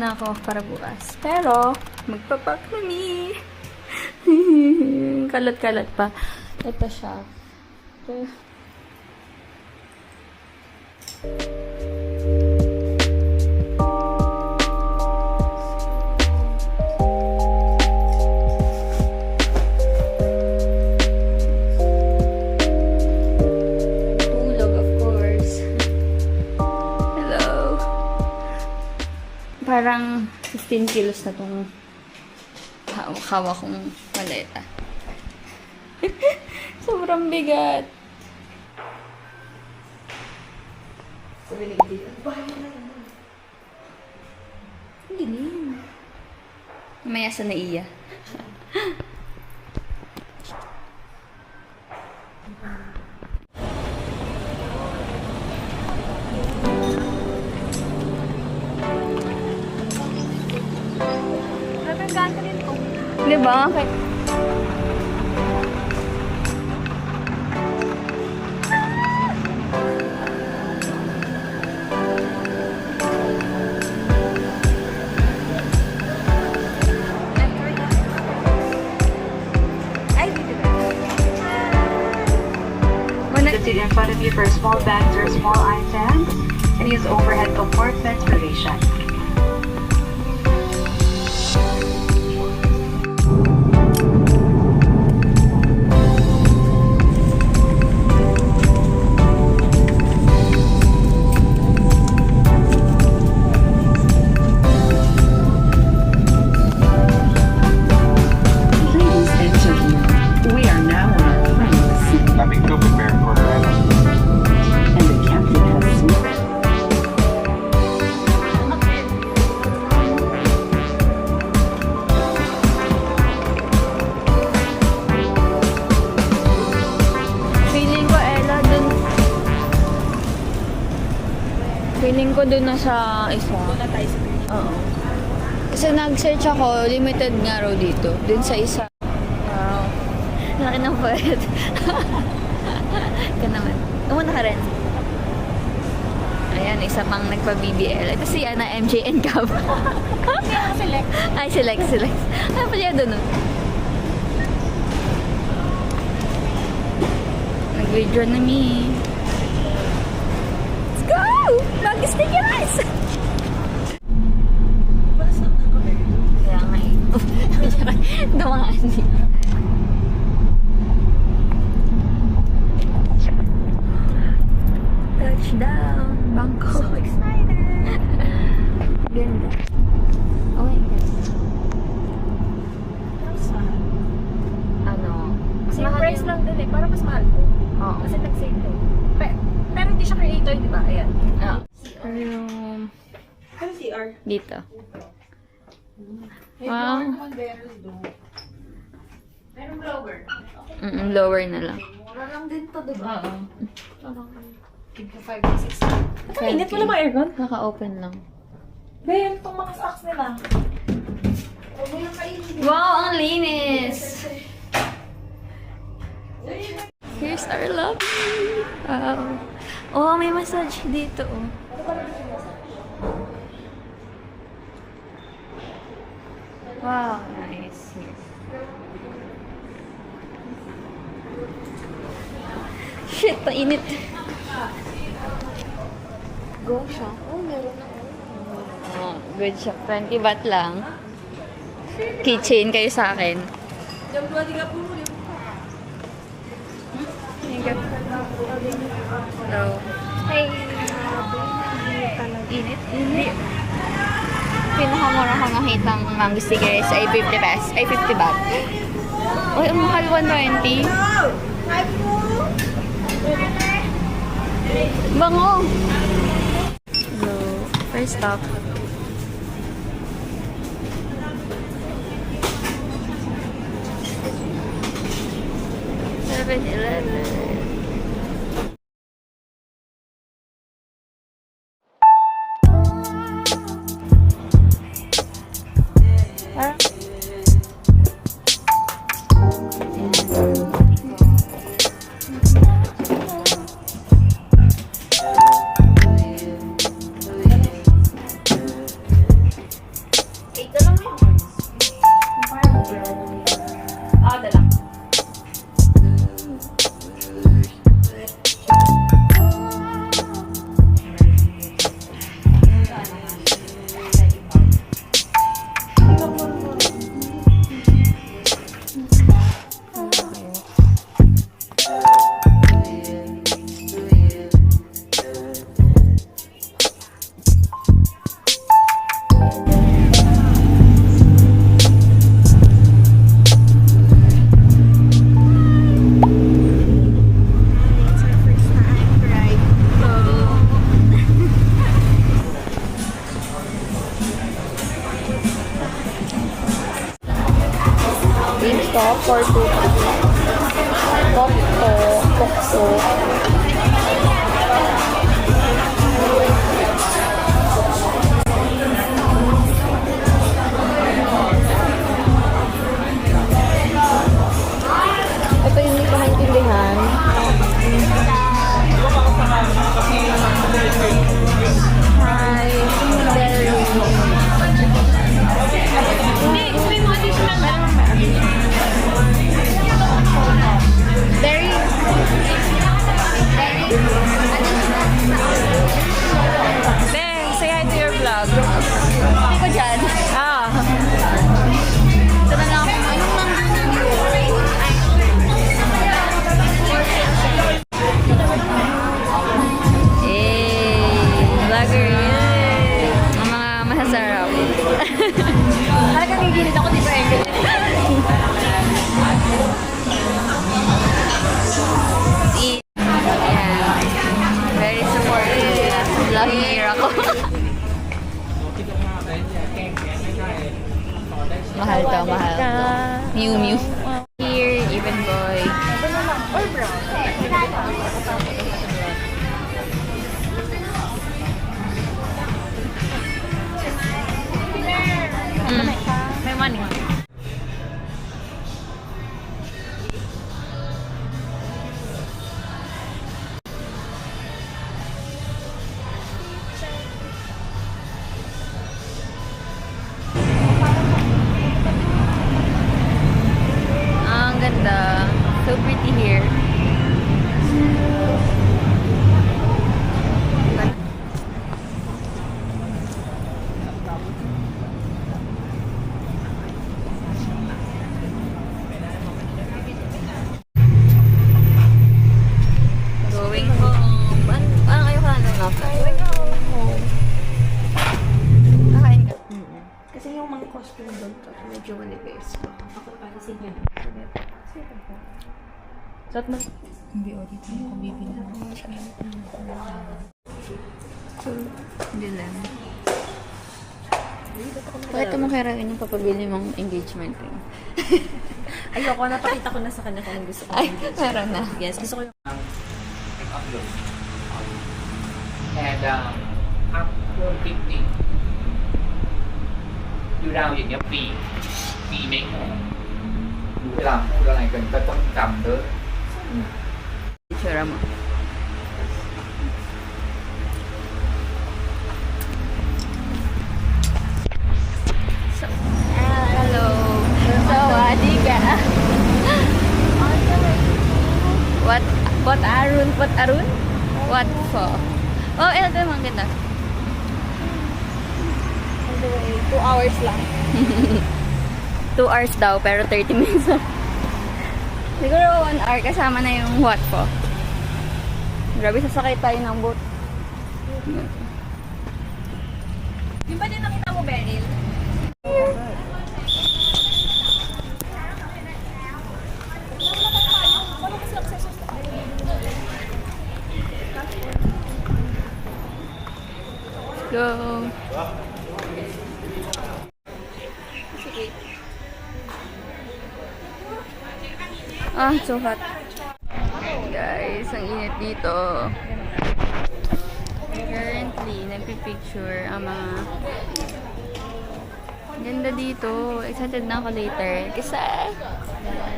muna ako para bukas. Pero, magpapak kami. Kalat-kalat pa. Ito siya. Ito. Parang 15 kilos na itong hawak kong maleta. Sobrang bigat. Ang dilim. Maya sa naiya. Diba? Okay. Sit in front of you for small bags or small items and use overhead compartments for provision. Feeling ko doon na sa isa. Doon na tayo sa Oo. Kasi nag-search ako, limited nga raw dito. Doon sa isa. Wow. Laki ng puwet. Ka naman. Umuna ka rin. Ayan, isa pang nagpa-BBL. Ito si Ana MJN Cab. Select. Ay, select. Ano pa siya doon? Nag-video na me. Let's go! Mag-stickers! Kaya nga eh. Dumaan dito. Touchdown! Bangkok! So excited! Ganda. Oh my God. Ano? Mas Same mahal price yung- lang din eh. Parang mas mahal po. Oo. Kasi nag-sale eh. Pero hindi siya creator, di ba? Ayan. Oo. Room. Ano CR? Dito. May Wow. blower naman there. Merong blower. Lower na lang. Mura lang din to, di ba? Oo. Parang 5 to 6. Ang init mo naman aircon? Naka-open lang. Ben, itong mga stocks nila. Huwag mo yung kainin. Wow, ang linis! Here's our lobby. Wow. Oh, may massage dito. Oh. Wow, nice. Here. Shit, painit. Go siya. Oh, meron na. Oh, good shop. 20 baht lang. Keychain kayo sa akin. Diyan po, di ka po. No. Hey. Init? Init. Pinakamura ko nakitang mango stickers ay 50 pesos. Ay 50 baht. Uy, ang mahal 120. Bango! So, first stop. Seven-Eleven. Ito yung hindi ko maintindihan. Hi, Berry. Hindi, explain mo additional na. Berry. Ben, say hi to your vlog. Hindi ko dyan. Ah. Ito na lang. Anong vlogger. Ang mga masasarap. Talagang gigilid ako, di ba, Engel? Ayan. Very supportive. Vlogger ako. Mahal to, mahal to. Mew Mew. Here, even boy. Or brown. May money. Ang ganda. So pretty here. Going home. Parang ayoko na lang. Going home. Nakain ka. Kasi yung mga costume doon to, medyo manipis. Ako para sa inyo. Suot mo. Hindi, dito ako bibili mo. Hindi lang. Bakit mo kaya rin yung papabili mong engagement ring? Ayoko, napakita ko na sa kanya kung gusto ko. Ay, meron na. Yes, gusto ko yung... And up 450 ดูดาวอย่างเงี้ยปีไม่พอเวลาพูดอะไรกันก็ต้องจำเด้อ Itsura mo. So, hello. Sawadi ka. What Arun? What Arun? What for? Oh, ito yung mga ganda. On the way, 2 hours lang. 2 hours daw, pero 30 minutes lang. Siguro 1 hour kasama na yung what po. Grabe, sasakay tayo ng boat. Yung ba din nakita mo, Beryl? Go! Ah, so hot. Guys, ang init dito. Currently, nagpipicture ang mga... Ganda dito. Excited na ako later. Kasi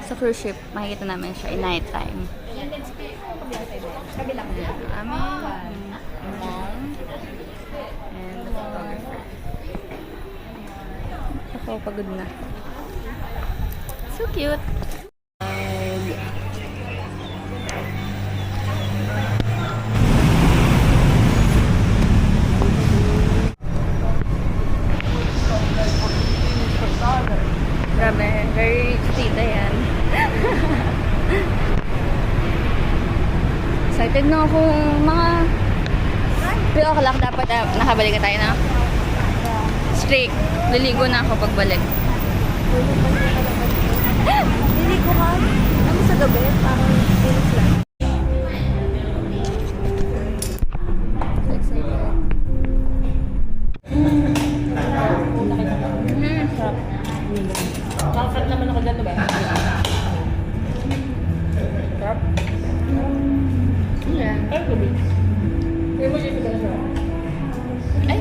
sa cruise ship, makikita namin siya in night time. Amin, mom, and the photographer. Ako, pagod na. So cute! Grabe, very rich tita yan. Excited na ako mga 3 o'clock dapat nakabalik na tayo na. Strict. Liligo na ako pagbalik. Liligo ka? Ano sa gabi? Parang feels lang. Nakakit naman ako dyan, diba? Sarap. Ay, gabi. Kaya mo siya siya. Ay,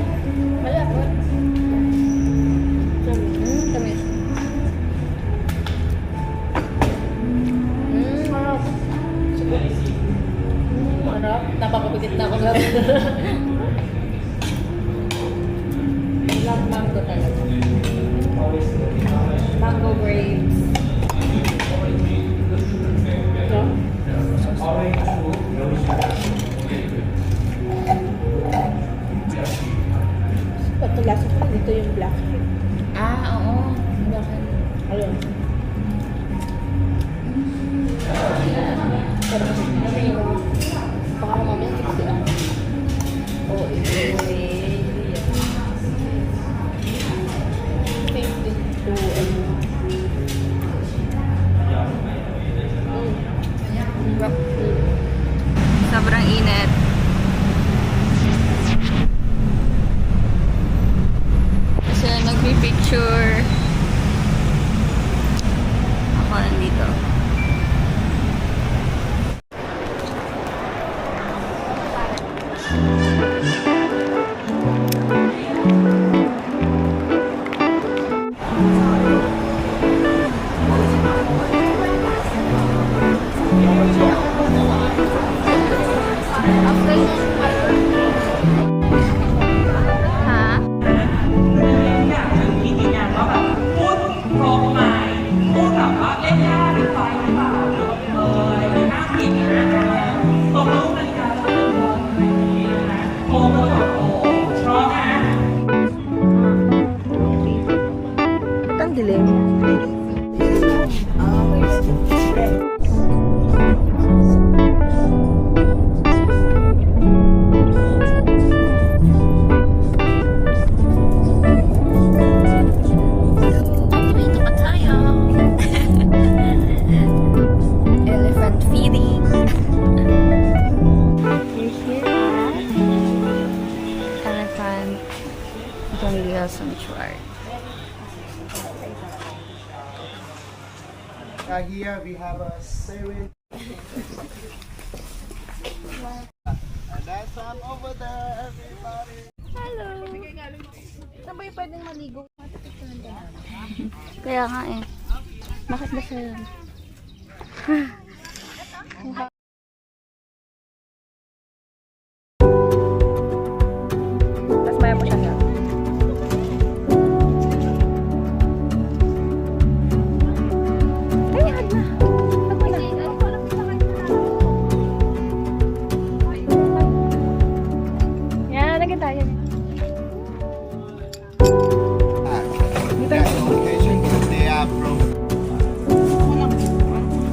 wala po. Tamis. Marap. Marap. Napakapikit na ako lahat. Love mango talaga. Mango grapes. Patulasa ko dito yung black. Oo. Bakit? Ayun. Baka mamaya kasi oh, Sobrang init. Kasi nagpi-picture. Ako nandito. Ha? อยากจะคิดอย่างเงี้ยว่าแบบพูดตรงไหมพูดแบบว่าเล่นยากหรือไปหรือเปล่าหรืออะไรไม่น่าผิดนะตรงรู้นาฬิกาเราเป็นคนอะไรอย่างนี้นะโมก็บอกโอ้ชอบนะ Ang dilim. Dito pa tayo. Elephant feeding. We're here at Elephant Jungle Sanctuary. Here we have a 7. And that's one over there, everybody. Saan ba yung pwedeng maligo? Kaya nga eh. Bakit ba siya? Tapos maya mo siya nga. Yan, lagyan tayo. That location because they are from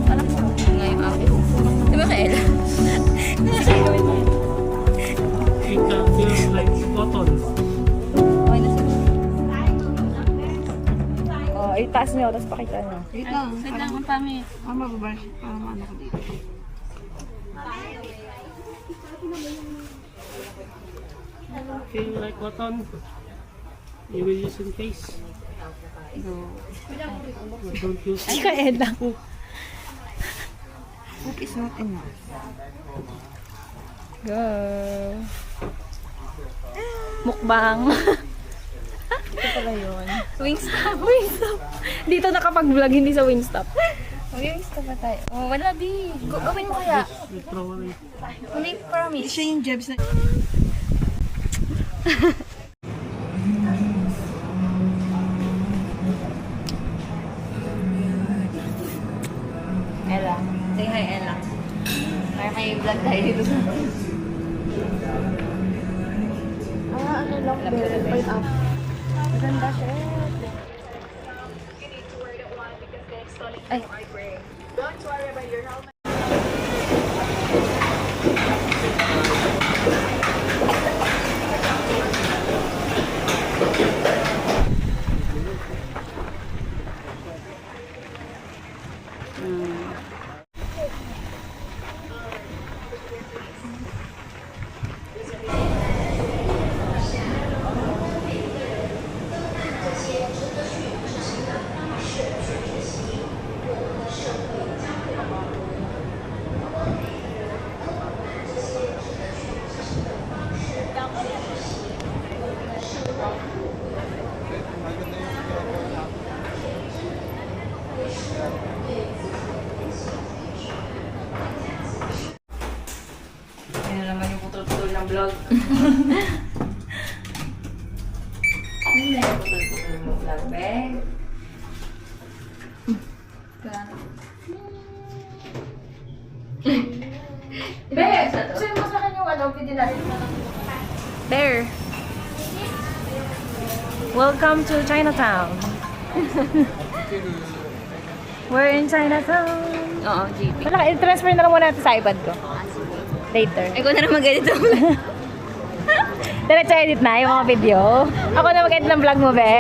Parang ngayong akin. Di ba kaila? Di ba kaila? It feels like cotton. Okay na sila. Oh, itaas niyo, tapos pakita niyo. Wait lang ang pangit. Feel like cotton. You will use in face. Go. Don't use Ay, kaed lang. Hope is not enough. Go. Mukbang. Ito pala yun. Wingstop. Wingstop. Dito nakapag-vlog, hindi sa Wingstop. Wingstop ba tayo? Oh, wala di. Gawin mo kaya. We throw away. Hindi promise. Siya yung Jebs na... Ella. Say hi, Ella. Para may vlog tayo dito sa... ano lang, pineapple. Maganda siya. Ay. ng vlog. Putol-putol mo vlog, be. Be, sa'yo mo sa akin yung ano, video natin. Bear. Welcome to Chinatown. We're in Chinatown. Oo, GP. Wala, i-transfer na lang muna natin sa iPad ko. Later. Ikaw na rin mag-edit ng vlog. Diretso edit na yung mga video. Ako na mag-edit ng vlog mo, be.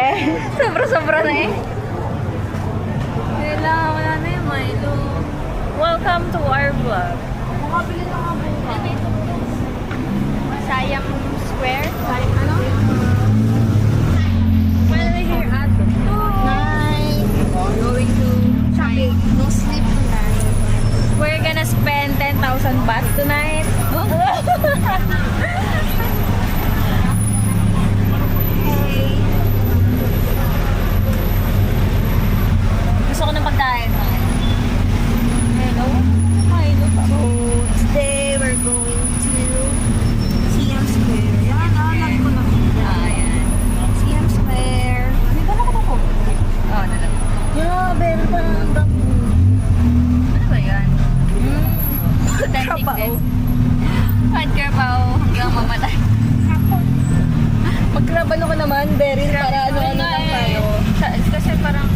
Sobra-sobra na eh. Kailangan wala na yung Milo. Welcome to our vlog. Siam Square? Siam ano? Well, we're here at night. Going to shopping. No sleep tonight. We're gonna spend 10,000 baht tonight. Gusto ko ng pagkain. Hello? Hello. So, today we're going to Siam Square. Yan, lagi ko na. Ayan. Siam Square. Dito na ako. Oo, nalang. Grabe, parang Ano ba yan? Authentic din. Hot Carpao hanggang mamatay. Magkrabano ko naman, Beryl, para ano-ano lang tayo. Kasi parang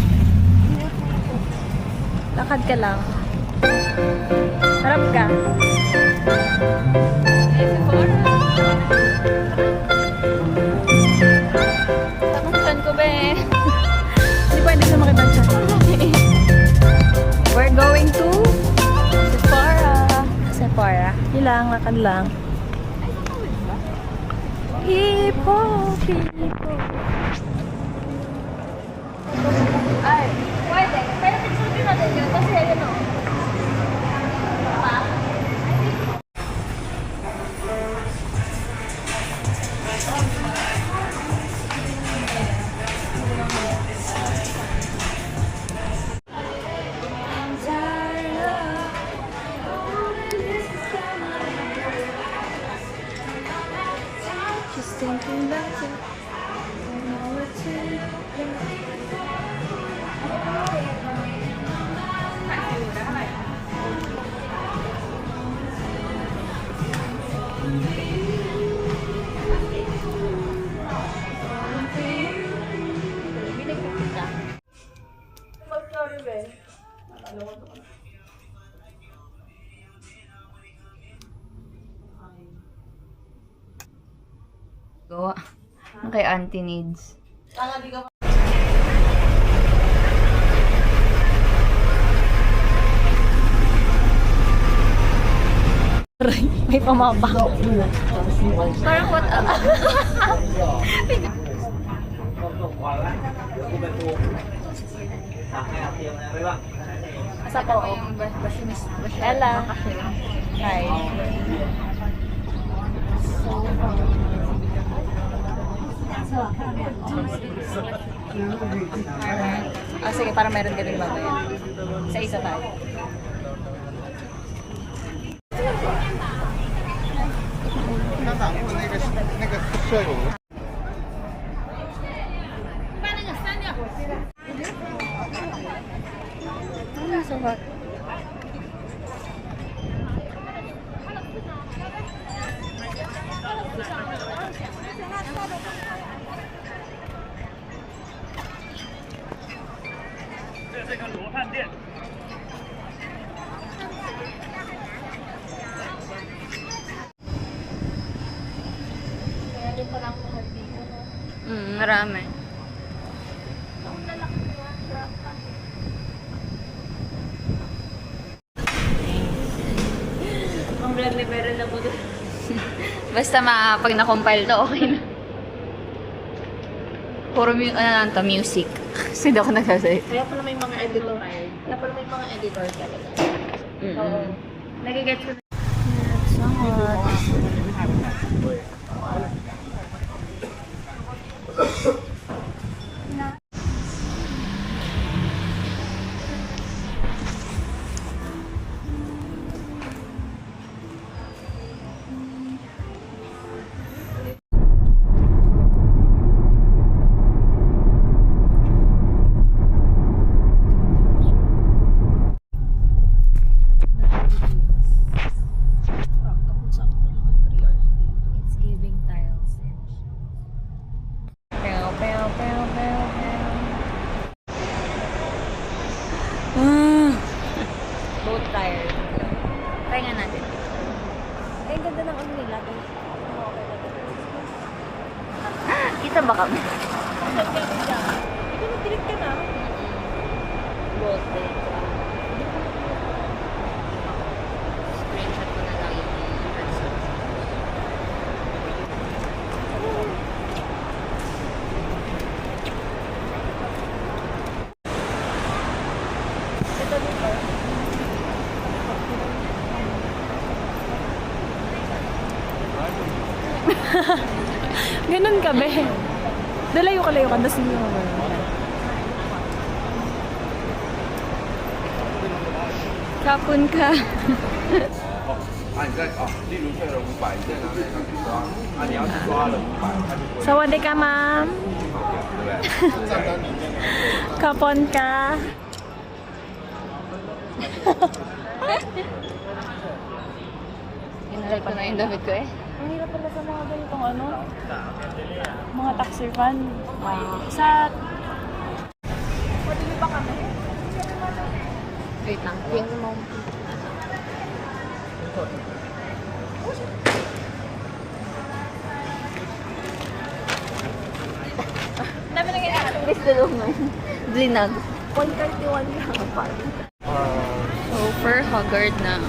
Lakad ka lang. Harap ka. Tapusan ko ba eh. Hindi pwede sumakit ang chan. We're going to Sephora. Sephora. Yun lang, lakad lang. Hipo, hipo. Ay, pwede. Pero picture natin yun kasi ayun o. Just thinking about it. I know it's Gawa. Kay Auntie Needs. may pamabak. Parang what up? Sa po. Ella. Hi. Sige, para meron ka din mamaya. Isa-isa tayo. So hot. Marami. Ang vlog ni Beryl na po doon. Basta pag na-compile to, okay na. Puro music. Kasi hindi ako nagsasalita. Kaya pala may mga editor. Kaya pala may mga editor talaga. Oo. Nagigets ko na. So hot. Try nga natin. Ay, ganda ng ano nila. Kita ba kami? Ito, nagtilit ka na. Bote. Screenshot ko na lang yung person. Ito dito. Ganun ka, be. Dalayo ka, tapos hindi mo Kapun ka. 啊，你在哦，例如退了500，你再拿那张去刷，啊，你要是刷了500，他就不会 Sawadee ka, ma'am. 对不对？账单里面 Kapon ka. Inalal ko na yung damit ko eh. Ang hirap pala sa mga ganitong ano, mga taxi van. Sa Wait lang. Tingnan mo. Dami na ganyan. Bilis na naman. Blinag. 131 lang pa. So, per Haggard na.